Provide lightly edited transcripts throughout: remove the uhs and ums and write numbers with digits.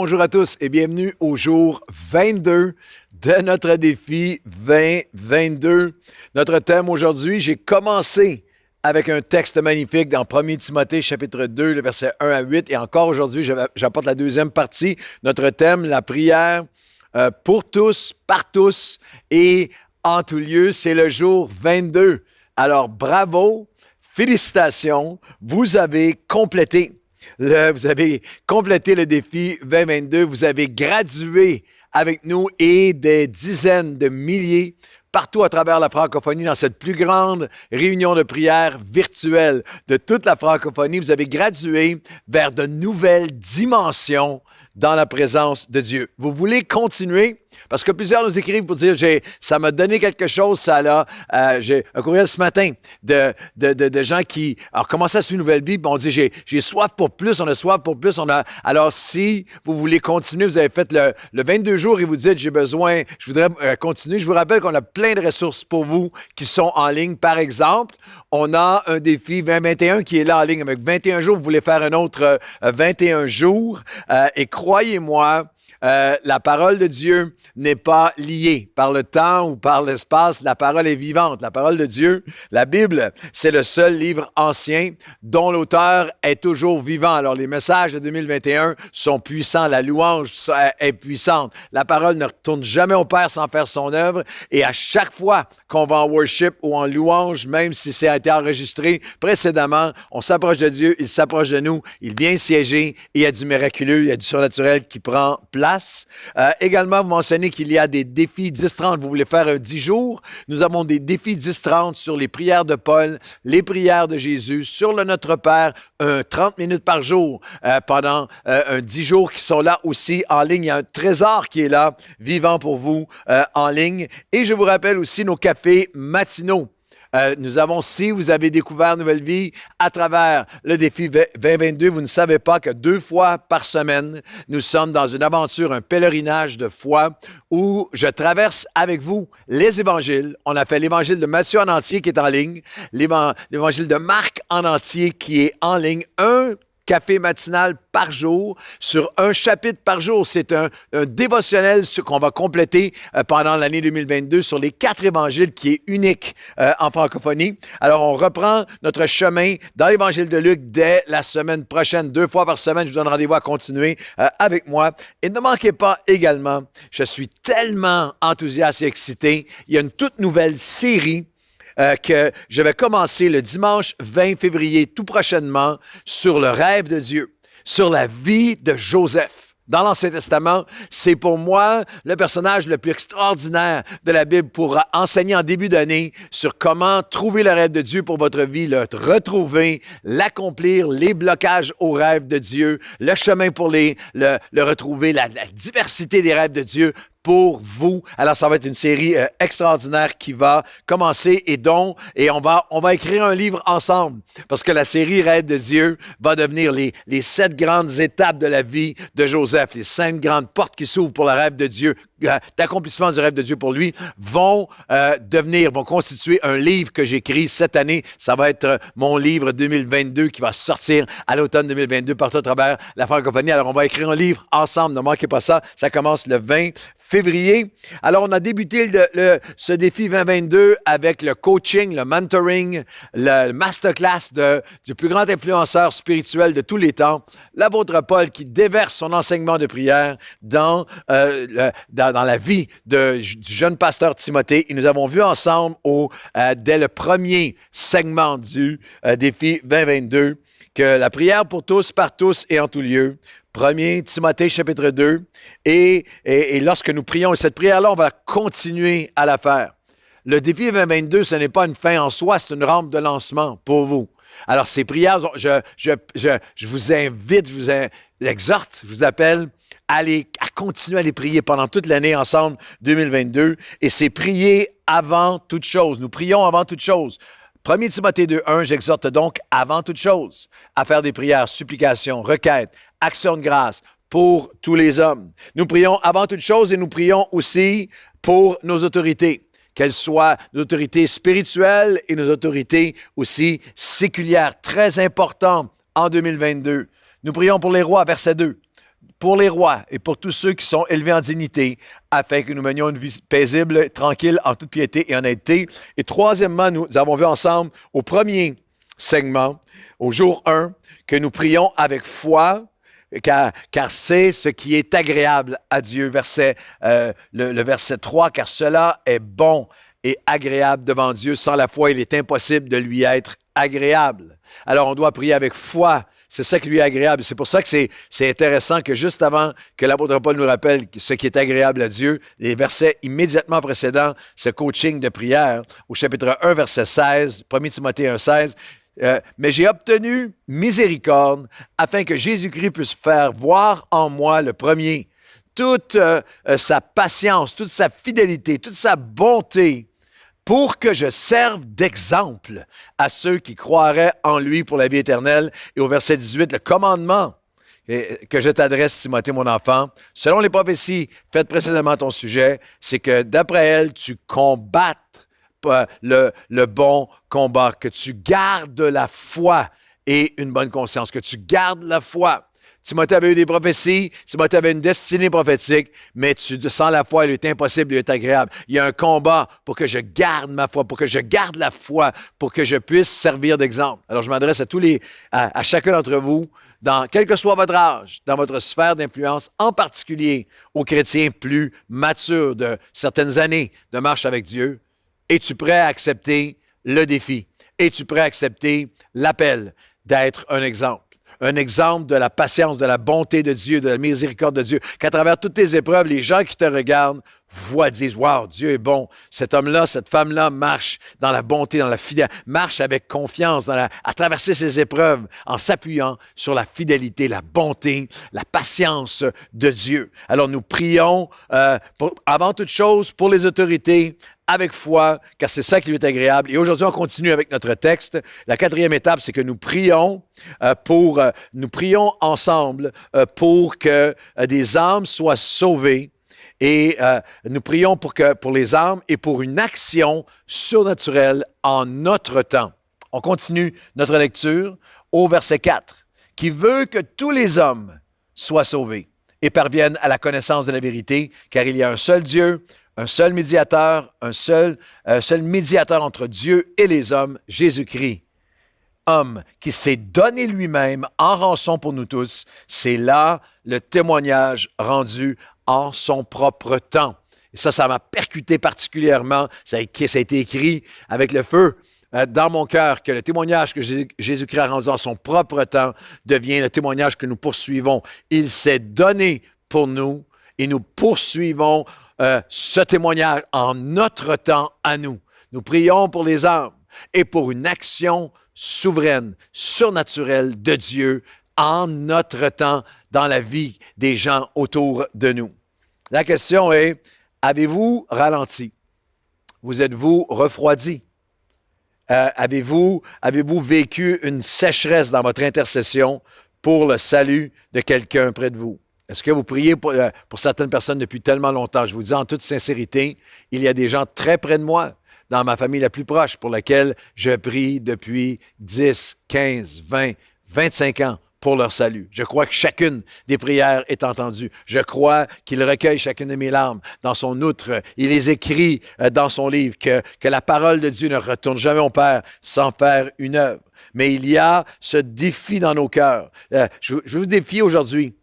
bonjour à tous et bienvenue au jour 22 de notre défi 2022. Notre thème aujourd'hui, j'ai commencé avec un texte magnifique dans 1 Timothée chapitre 2, le verset 1 à 8. Et encore aujourd'hui, j'apporte la deuxième partie. Notre thème, la prière pour tous, par tous et en tout lieu. C'est le jour 22. Alors bravo, félicitations, vous avez complété. Vous avez complété le défi 2022, vous avez gradué avec nous et des dizaines de milliers partout à travers la francophonie dans cette plus grande réunion de prière virtuelle de toute la francophonie. Vous avez gradué vers de nouvelles dimensions dans la présence de Dieu. Vous voulez continuer? Parce que plusieurs nous écrivent pour dire ça m'a donné quelque chose, ça là. J'ai un courriel ce matin de gens qui ont commencé à suivre une nouvelle vie, puis on dit j'ai soif pour plus, on a soif pour plus. Alors, si vous voulez continuer, vous avez fait le 22 jours et vous dites je voudrais continuer, je vous rappelle qu'on a plein de ressources pour vous qui sont en ligne. Par exemple, on a un défi 2021 qui est là en ligne avec 21 jours. Vous voulez faire un autre 21 jours et croyez-moi, la parole de Dieu n'est pas liée par le temps ou par l'espace. La parole est vivante. La parole de Dieu, la Bible, c'est le seul livre ancien dont l'auteur est toujours vivant. Alors, les messages de 2021 sont puissants. La louange est puissante. La parole ne retourne jamais au Père sans faire son œuvre. Et à chaque fois qu'on va en worship ou en louange, même si ça a été enregistré précédemment, on s'approche de Dieu, il s'approche de nous, il vient siéger et il y a du miraculeux, il y a du surnaturel qui prend place. Également, vous mentionnez qu'il y a des défis 10-30. Vous voulez faire un 10 jours. Nous avons des défis 10-30 sur les prières de Paul, les prières de Jésus, sur le Notre Père, 30 minutes par jour pendant un 10 jours qui sont là aussi en ligne. Il y a un trésor qui est là, vivant pour vous en ligne. Et je vous rappelle aussi nos cafés matinaux. Nous avons, si vous avez découvert Nouvelle Vie à travers le défi 2022, vous ne savez pas que 2 fois par semaine, nous sommes dans une aventure, un pèlerinage de foi où je traverse avec vous les évangiles. On a fait l'évangile de Matthieu en entier qui est en ligne, l'évangile de Marc en entier qui est en ligne, un café matinal par jour, sur un chapitre par jour. C'est un dévotionnel qu'on va compléter pendant l'année 2022 sur les 4 évangiles qui est unique en francophonie. Alors, on reprend notre chemin dans l'évangile de Luc dès la semaine prochaine. 2 fois par semaine, je vous donne rendez-vous à continuer avec moi. Et ne manquez pas également, je suis tellement enthousiaste et excité, il y a une toute nouvelle série que je vais commencer le dimanche 20 février, tout prochainement, sur le rêve de Dieu, sur la vie de Joseph. Dans l'Ancien Testament, c'est pour moi le personnage le plus extraordinaire de la Bible pour enseigner en début d'année sur comment trouver le rêve de Dieu pour votre vie, le retrouver, l'accomplir, les blocages au rêve de Dieu, le chemin pour le retrouver, la diversité des rêves de Dieu pour vous. Alors, ça va être une série extraordinaire qui va commencer et on va écrire un livre ensemble parce que la série Rêve de Dieu va devenir les 7 grandes étapes de la vie de Joseph, les 5 grandes portes qui s'ouvrent pour le rêve de Dieu, d'accomplissement du rêve de Dieu pour lui, vont constituer un livre que j'écris cette année. Ça va être mon livre 2022 qui va sortir à l'automne 2022 partout à travers la francophonie. Alors, on va écrire un livre ensemble. Ne manquez pas ça. Ça commence le 20 février. Alors, on a débuté ce défi 2022 avec le coaching, le mentoring, le masterclass du plus grand influenceur spirituel de tous les temps, l'apôtre Paul, qui déverse son enseignement de prière dans la vie du jeune pasteur Timothée. Et nous avons vu ensemble dès le premier segment du défi 2022 que la prière pour tous, par tous et en tout lieu, 1 Timothée chapitre 2, et lorsque nous prions, et cette prière-là, on va continuer à la faire. Le défi 2022, ce n'est pas une fin en soi, c'est une rampe de lancement pour vous. Alors, ces prières, je vous invite, je vous exhorte, je vous appelle à continuer à les prier pendant toute l'année ensemble 2022, et c'est prier avant toute chose. Nous prions avant toute chose. 1 Timothée 2:1, j'exhorte donc avant toute chose à faire des prières, supplications, requêtes, actions de grâce pour tous les hommes. Nous prions avant toute chose et nous prions aussi pour nos autorités, qu'elles soient nos autorités spirituelles et nos autorités aussi séculières, très importantes en 2022. Nous prions pour les rois, verset 2. pour les rois et pour tous ceux qui sont élevés en dignité, afin que nous menions une vie paisible, tranquille, en toute piété et honnêteté. Et troisièmement, nous avons vu ensemble au premier segment, au jour 1, que nous prions avec foi, car c'est ce qui est agréable à Dieu. Le verset 3, car cela est bon et agréable devant Dieu. Sans la foi, il est impossible de lui être agréable. Alors, on doit prier avec foi. C'est ça qui lui est agréable. C'est pour ça que c'est intéressant que juste avant que l'apôtre Paul nous rappelle ce qui est agréable à Dieu, les versets immédiatement précédents, ce coaching de prière, au chapitre 1, verset 16, 1 Timothée 1, 16, mais j'ai obtenu miséricorde afin que Jésus-Christ puisse faire voir en moi le premier toute sa patience, toute sa fidélité, toute sa bonté, pour que je serve d'exemple à ceux qui croiraient en lui pour la vie éternelle. Et au verset 18, le commandement que je t'adresse, Timothée, mon enfant, selon les prophéties faites précédemment à ton sujet, c'est que d'après elles, tu combattes le bon combat, que tu gardes la foi et une bonne conscience, que tu gardes la foi. Timothée avait eu des prophéties, Timothée avait une destinée prophétique, mais sans la foi, il est impossible, il est agréable. Il y a un combat pour que je garde ma foi, pour que je garde la foi, pour que je puisse servir d'exemple. Alors, je m'adresse à chacun d'entre vous, quel que soit votre âge, dans votre sphère d'influence, en particulier aux chrétiens plus matures de certaines années de marche avec Dieu. Es-tu prêt à accepter le défi? Es-tu prêt à accepter l'appel d'être un exemple? Un exemple de la patience, de la bonté de Dieu, de la miséricorde de Dieu, qu'à travers toutes tes épreuves, les gens qui te regardent disent « Wow, Dieu est bon. Cet homme-là, cette femme-là marche dans la bonté, dans la fidélité, marche avec confiance à traverser ses épreuves en s'appuyant sur la fidélité, la bonté, la patience de Dieu. » Alors, nous prions avant toute chose pour les autorités, avec foi, car c'est ça qui lui est agréable. Et aujourd'hui, on continue avec notre texte. La quatrième étape, c'est que nous prions ensemble pour que des âmes soient sauvées. Et nous prions pour les âmes et pour une action surnaturelle en notre temps. On continue notre lecture au verset 4, qui veut que tous les hommes soient sauvés et parviennent à la connaissance de la vérité, car il y a un seul Dieu, un seul médiateur entre Dieu et les hommes, Jésus-Christ, homme qui s'est donné lui-même en rançon pour nous tous. C'est là le témoignage rendu en son propre temps. Et ça m'a percuté particulièrement. Ça a été écrit avec le feu dans mon cœur, que le témoignage que Jésus-Christ a rendu en son propre temps devient le témoignage que nous poursuivons. Il s'est donné pour nous et nous poursuivons ce témoignage en notre temps à nous. Nous prions pour les âmes et pour une action souveraine, surnaturelle de Dieu en notre temps, dans la vie des gens autour de nous. La question est, avez-vous ralenti? Vous êtes-vous refroidi? Avez-vous vécu une sécheresse dans votre intercession pour le salut de quelqu'un près de vous? Est-ce que vous priez pour certaines personnes depuis tellement longtemps? Je vous dis en toute sincérité, il y a des gens très près de moi, dans ma famille la plus proche, pour laquelle je prie depuis 10, 15, 20, 25 ans pour leur salut. Je crois que chacune des prières est entendue. Je crois qu'il recueille chacune de mes larmes dans son outre. Il les écrit dans son livre, que la parole de Dieu ne retourne jamais au Père sans faire une œuvre. Mais il y a ce défi dans nos cœurs. Je vous défie aujourd'hui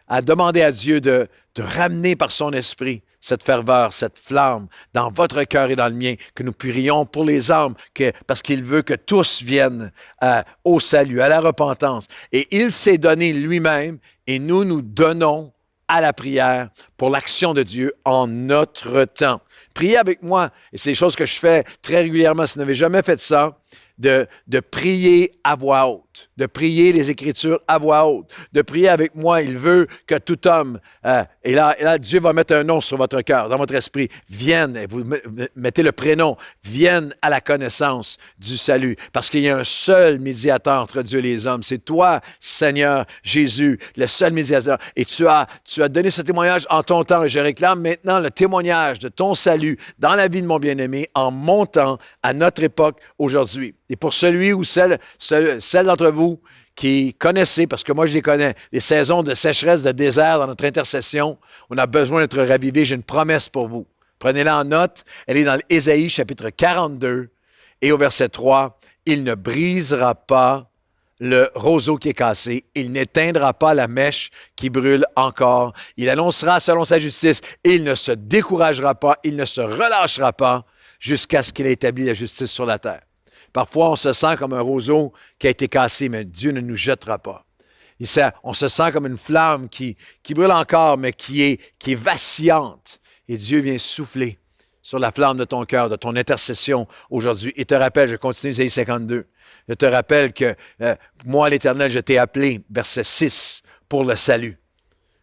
à demander à Dieu de ramener par son esprit cette ferveur, cette flamme dans votre cœur et dans le mien, que nous prions pour les âmes, parce qu'il veut que tous viennent au salut, à la repentance. Et il s'est donné lui-même et nous donnons à la prière pour l'action de Dieu en notre temps. Priez avec moi, et c'est des choses que je fais très régulièrement. Si vous n'avez jamais fait ça, de prier à voix haute, de prier les Écritures à voix haute, de prier avec moi. Il veut que tout homme, et là, Dieu va mettre un nom sur votre cœur, dans votre esprit, vienne, vous mettez le prénom, vienne à la connaissance du salut, parce qu'il y a un seul médiateur entre Dieu et les hommes. C'est toi, Seigneur Jésus, le seul médiateur. Et tu as donné ce témoignage en ton temps, et je réclame maintenant le témoignage de ton salut dans la vie de mon bien-aimé en mon temps, à notre époque aujourd'hui. Et pour celui ou celle d'entre vous qui connaissez, parce que moi je les connais, les saisons de sécheresse, de désert dans notre intercession, on a besoin d'être ravivés. J'ai une promesse pour vous. Prenez-la en note. Elle est dans Ésaïe chapitre 42 et au verset 3. Il ne brisera pas le roseau qui est cassé. Il n'éteindra pas la mèche qui brûle encore. Il annoncera selon sa justice. Il ne se découragera pas. Il ne se relâchera pas jusqu'à ce qu'il ait établi la justice sur la terre. Parfois, on se sent comme un roseau qui a été cassé, mais Dieu ne nous jettera pas. On se sent comme une flamme qui brûle encore, mais qui est vacillante. Et Dieu vient souffler sur la flamme de ton cœur, de ton intercession aujourd'hui. Et te rappelle, je continue Isaïe 52, je te rappelle que moi, l'Éternel, je t'ai appelé, verset 6, pour le salut.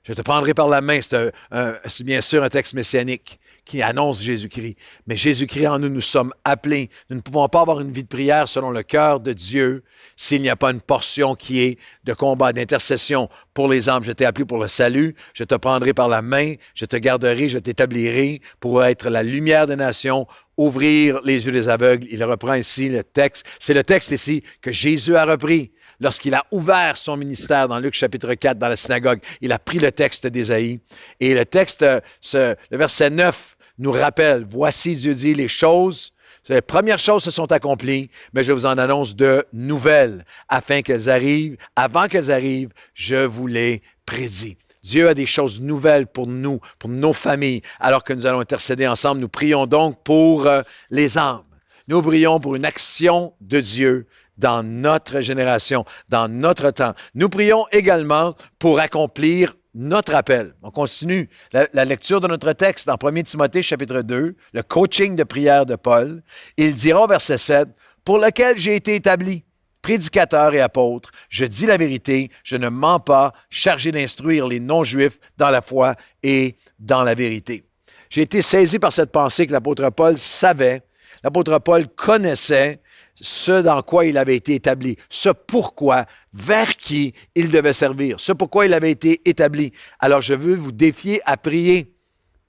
Je te prendrai par la main, c'est bien sûr un texte messianique qui annonce Jésus-Christ. Mais Jésus-Christ en nous, nous sommes appelés. Nous ne pouvons pas avoir une vie de prière selon le cœur de Dieu s'il n'y a pas une portion qui est de combat, d'intercession pour les âmes. Je t'ai appelé pour le salut, je te prendrai par la main, je te garderai, je t'établirai pour être la lumière des nations, ouvrir les yeux des aveugles. Il reprend ici le texte. C'est le texte ici que Jésus a repris lorsqu'il a ouvert son ministère dans Luc chapitre 4 dans la synagogue. Il a pris le texte d'Ésaïe et le texte, le verset 9 nous rappelle, voici Dieu dit les choses, les premières choses se sont accomplies, mais je vous en annonce de nouvelles afin qu'elles arrivent, avant qu'elles arrivent, je vous les prédis. Dieu a des choses nouvelles pour nous, pour nos familles, alors que nous allons intercéder ensemble. Nous prions donc pour les âmes. Nous prions pour une action de Dieu dans notre génération, dans notre temps. Nous prions également pour accomplir notre appel. On continue la lecture de notre texte dans 1 Timothée chapitre 2, le coaching de prière de Paul. Il dira au verset 7, « Pour lequel j'ai été établi, prédicateur et apôtre, je dis la vérité, je ne mens pas, chargé d'instruire les non-juifs dans la foi et dans la vérité. » J'ai été saisi par cette pensée que l'apôtre Paul savait, l'apôtre Paul connaissait ce dans quoi il avait été établi, ce pourquoi, vers qui il devait servir, ce pourquoi il avait été établi. Alors, je veux vous défier à prier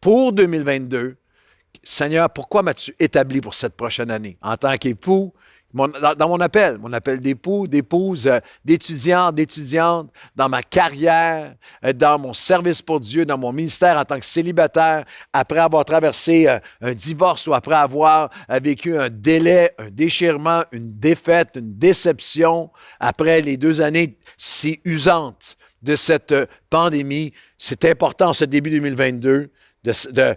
pour 2022. Seigneur, pourquoi m'as-tu établi pour cette prochaine année? En tant qu'époux, dans mon appel d'époux, d'épouse, d'étudiants, d'étudiantes, dans ma carrière, dans mon service pour Dieu, dans mon ministère en tant que célibataire, après avoir traversé un divorce ou après avoir vécu un délai, un déchirement, une défaite, une déception, après les 2 années si usantes de cette pandémie, c'est important ce début 2022 de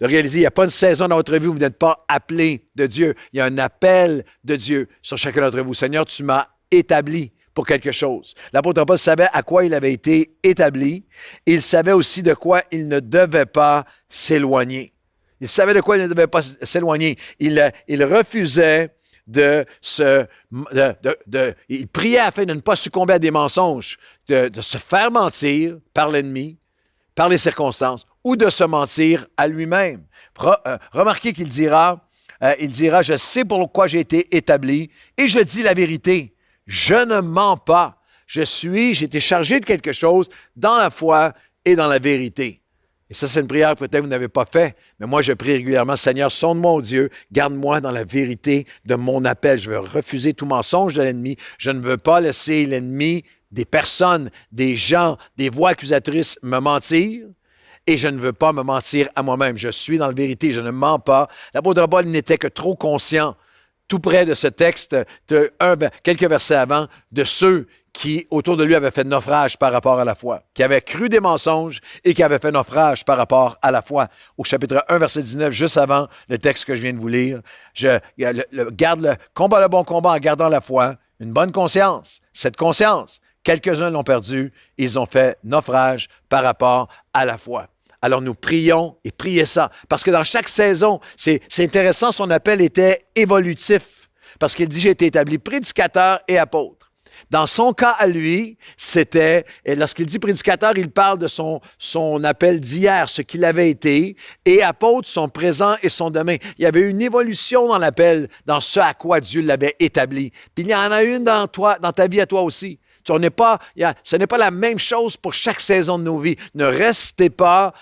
réaliser, il n'y a pas une saison dans votre vie où vous n'êtes pas appelé de Dieu. Il y a un appel de Dieu sur chacun d'entre vous. Seigneur, tu m'as établi pour quelque chose. L'apôtre Paul savait à quoi il avait été établi. Il savait aussi de quoi il ne devait pas s'éloigner. Il savait de quoi il ne devait pas s'éloigner. Il refusait il priait afin de ne pas succomber à des mensonges, de se faire mentir par l'ennemi, par les circonstances, ou de se mentir à lui-même. Remarquez qu'il dira, je sais pourquoi j'ai été établi et je dis la vérité. Je ne mens pas. J'ai été chargé de quelque chose dans la foi et dans la vérité. Et ça, c'est une prière que peut-être vous n'avez pas fait, mais moi, je prie régulièrement, Seigneur, sonde-moi, ô Dieu, garde-moi dans la vérité de mon appel. Je veux refuser tout mensonge de l'ennemi. Je ne veux pas laisser l'ennemi, des personnes, des gens, des voix accusatrices me mentir. Et je ne veux pas me mentir à moi-même. Je suis dans la vérité, je ne mens pas. L'apôtre Paul n'était que trop conscient, tout près de ce texte, quelques versets avant, de ceux qui, autour de lui, avaient fait naufrage par rapport à la foi, qui avaient cru des mensonges et qui avaient fait naufrage par rapport à la foi. Au chapitre 1, verset 19, juste avant le texte que je viens de vous lire, combat le bon combat en gardant la foi, une bonne conscience. Cette conscience, quelques-uns l'ont perdue, ils ont fait naufrage par rapport à la foi. Alors nous prions et priez ça, parce que dans chaque saison, c'est intéressant, son appel était évolutif, parce qu'il dit « J'ai été établi prédicateur et apôtre ». Dans son cas à lui, et lorsqu'il dit prédicateur, il parle de son appel d'hier, ce qu'il avait été, et apôtre, son présent et son demain. Il y avait une évolution dans l'appel, dans ce à quoi Dieu l'avait établi. Puis il y en a une dans ta vie à toi aussi. Ce n'est pas la même chose pour chaque saison de nos vies. Ne restez pas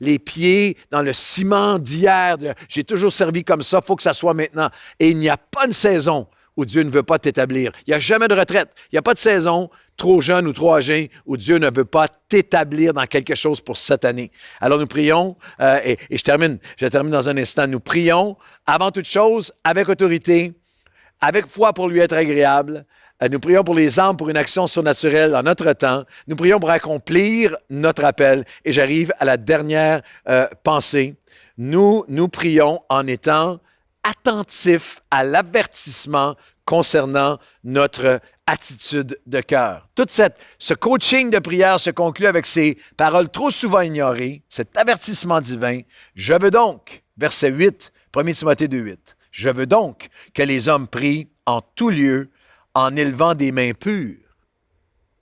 les pieds dans le ciment d'hier. J'ai toujours servi comme ça, il faut que ça soit maintenant. Et il n'y a pas une saison où Dieu ne veut pas t'établir. Il n'y a jamais de retraite. Il n'y a pas de saison trop jeune ou trop âgé où Dieu ne veut pas t'établir dans quelque chose pour cette année. Alors nous prions, et je termine dans un instant, nous prions avant toute chose avec autorité, avec foi pour lui être agréable. Nous prions pour les âmes, pour une action surnaturelle en notre temps. Nous prions pour accomplir notre appel. Et j'arrive à la dernière pensée. Nous prions en étant attentifs à l'avertissement concernant notre attitude de cœur. Ce coaching de prière se conclut avec ces paroles trop souvent ignorées, cet avertissement divin. Je veux donc, verset 8, 1 Timothée 2,8, je veux donc que les hommes prient en tout lieu, en élevant des mains pures,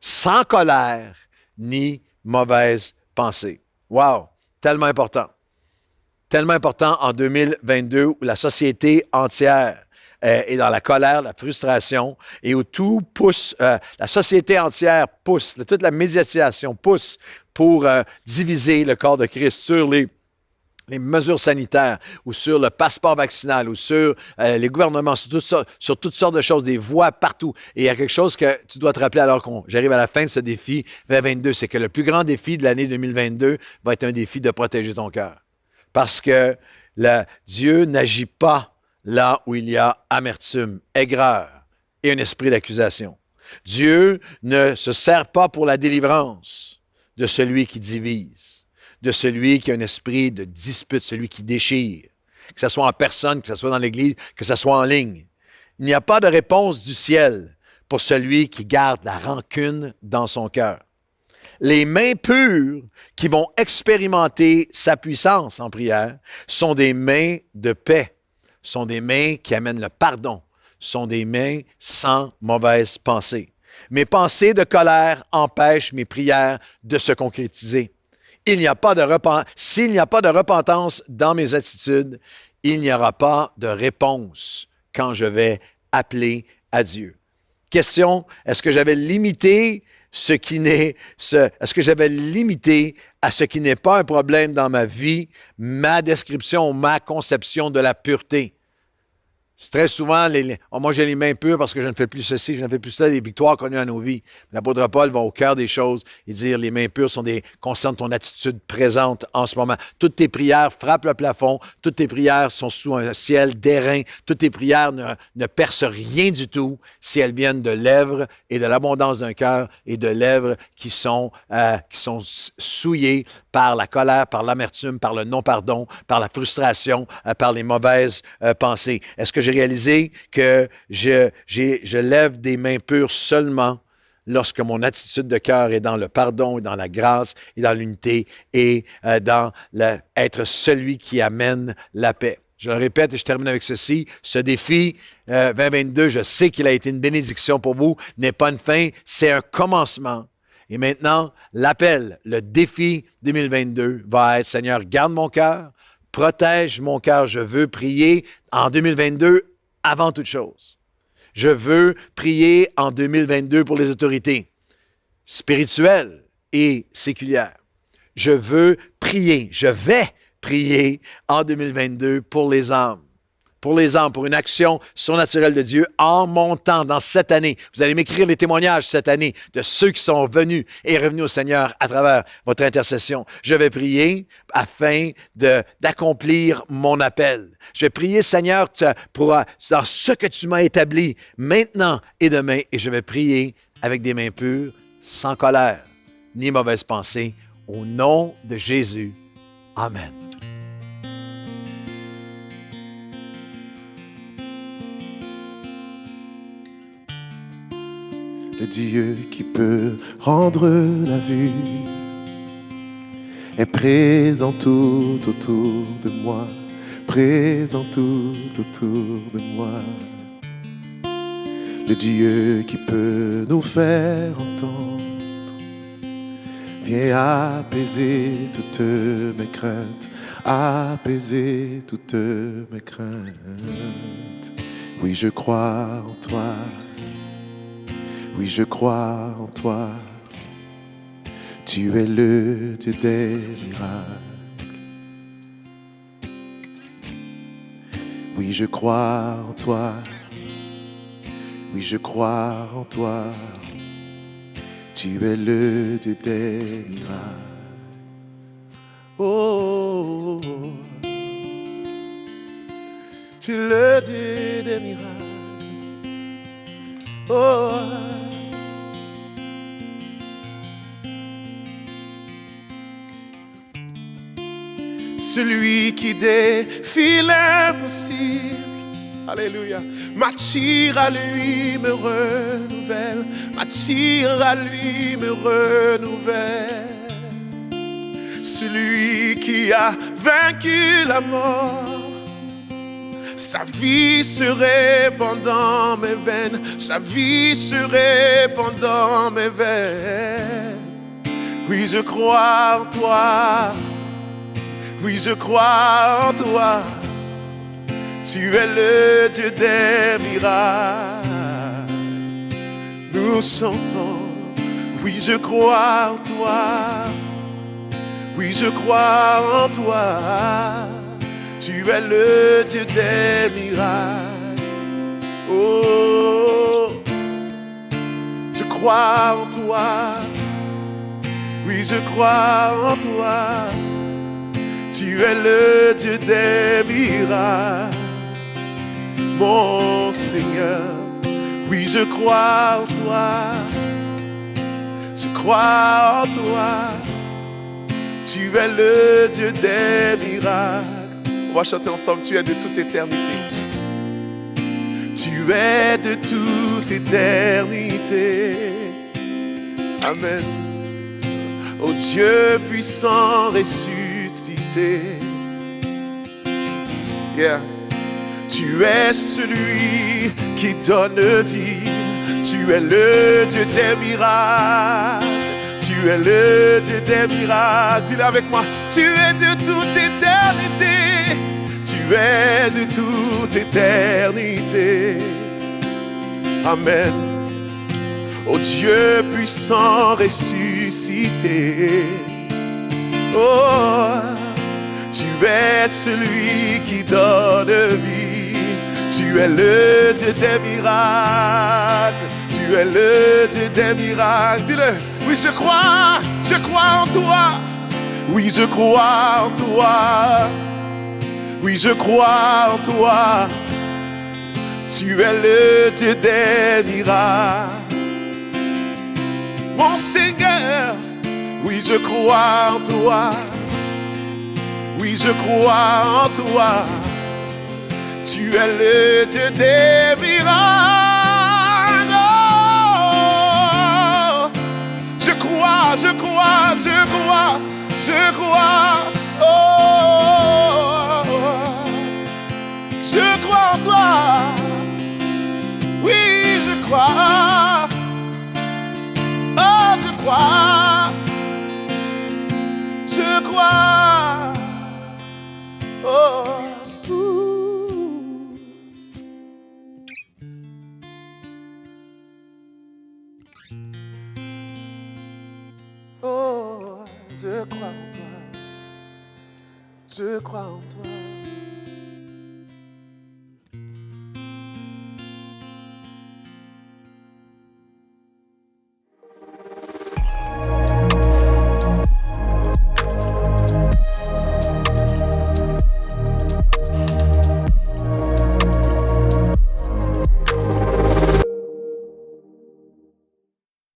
sans colère ni mauvaise pensée. Wow! Tellement important. Tellement important en 2022 où la société entière est dans la colère, la frustration et où tout pousse, la société entière pousse, toute la médiatisation pousse pour diviser le corps de Christ sur les mesures sanitaires ou sur le passeport vaccinal ou sur les gouvernements, sur toutes sortes de choses, des voix partout. Et il y a quelque chose que tu dois te rappeler alors que j'arrive à la fin de ce défi 2022, c'est que le plus grand défi de l'année 2022 va être un défi de protéger ton cœur. Parce que Dieu n'agit pas là où il y a amertume, aigreur et un esprit d'accusation. Dieu ne se sert pas pour la délivrance de celui qui divise, de celui qui a un esprit de dispute, celui qui déchire, que ce soit en personne, que ce soit dans l'Église, que ce soit en ligne. Il n'y a pas de réponse du ciel pour celui qui garde la rancune dans son cœur. Les mains pures qui vont expérimenter sa puissance en prière sont des mains de paix, sont des mains qui amènent le pardon, sont des mains sans mauvaise pensée. Mes pensées de colère empêchent mes prières de se concrétiser. S'il n'y a pas de repentance dans mes attitudes, il n'y aura pas de réponse quand je vais appeler à Dieu. Question, est-ce que j'avais limité est-ce que j'avais limité à ce qui n'est pas un problème dans ma vie, ma description, ma conception de la pureté? C'est très souvent, moi j'ai les mains pures parce que je ne fais plus ceci, je ne fais plus cela, les victoires connues à nos vies. L'apôtre Paul va au cœur des choses et dire les mains pures concernent ton attitude présente en ce moment. Toutes tes prières frappent le plafond, toutes tes prières sont sous un ciel d'airain, toutes tes prières ne percent rien du tout si elles viennent de lèvres et de l'abondance d'un cœur et de lèvres qui sont souillées par la colère, par l'amertume, par le non-pardon, par la frustration, par les mauvaises pensées. Est-ce que j'ai réalisé que je lève des mains pures seulement lorsque mon attitude de cœur est dans le pardon et dans la grâce et dans l'unité et dans être celui qui amène la paix? Je le répète et je termine avec ceci. Ce défi 2022, je sais qu'il a été une bénédiction pour vous, n'est pas une fin, c'est un commencement. Et maintenant, l'appel, le défi 2022 va être, Seigneur, garde mon cœur, protège mon cœur. Je veux prier en 2022 avant toute chose. Je veux prier en 2022 pour les autorités spirituelles et séculières. Je veux prier, je vais prier en 2022 pour les âmes. Pour les âmes, pour une action surnaturelle de Dieu en montant dans cette année. Vous allez m'écrire les témoignages cette année de ceux qui sont venus et revenus au Seigneur à travers votre intercession. Je vais prier afin d'accomplir mon appel. Je vais prier, Seigneur, dans ce que tu m'as établi maintenant et demain, et je vais prier avec des mains pures, sans colère, ni mauvaise pensée, au nom de Jésus. Amen. Le Dieu qui peut rendre la vue est présent tout autour de moi, présent tout autour de moi. Le Dieu qui peut nous faire entendre vient apaiser toutes mes craintes, apaiser toutes mes craintes. Oui, je crois en toi. Oui, je crois en toi, tu es le Dieu des miracles. Oui, je crois en toi, Oui, je crois en toi. Tu es le Dieu des miracles. Oh, tu es le Dieu des miracles. Oh, celui qui défie l'impossible, alléluia, m'attire à lui, me renouvelle, m'attire à lui, me renouvelle. Celui qui a vaincu la mort, sa vie se répand dans mes veines, sa vie se répand dans mes veines. Oui, je crois en toi. Oui, je crois en toi. Tu es le Dieu des miracles. Nous chantons. Oui, je crois en toi. Oui, je crois en toi. Tu es le Dieu des miracles. Oh, je crois en toi. Oui, je crois en toi. Tu es le Dieu des miracles, mon Seigneur. Oui, je crois en toi. Je crois en toi. Tu es le Dieu des miracles. On va chanter ensemble. Tu es de toute éternité. Tu es de toute éternité. Amen. Ô Dieu puissant ressuscité. Yeah. Tu es celui qui donne vie. Tu es le Dieu des miracles. Tu es le Dieu des miracles. Dis-le avec moi. Tu es de toute éternité. Tu es de toute éternité. Amen. Ô Dieu puissant ressuscité. Oh, tu es celui qui donne vie. Tu es le Dieu des miracles. Tu es le Dieu des miracles. Dis-le. Oui, je crois en toi. Oui, je crois en toi. Oui, je crois en toi. Tu es le Dieu des miracles. Mon Seigneur, oui, je crois en toi. Oui, je crois en toi. Tu es le Dieu des miracles. Oh, je crois, je crois, je crois, je crois. Oh, je crois en toi. Oui, je crois. Oh, je crois. Je crois. Oh. Oh, je crois en toi. Je crois en toi.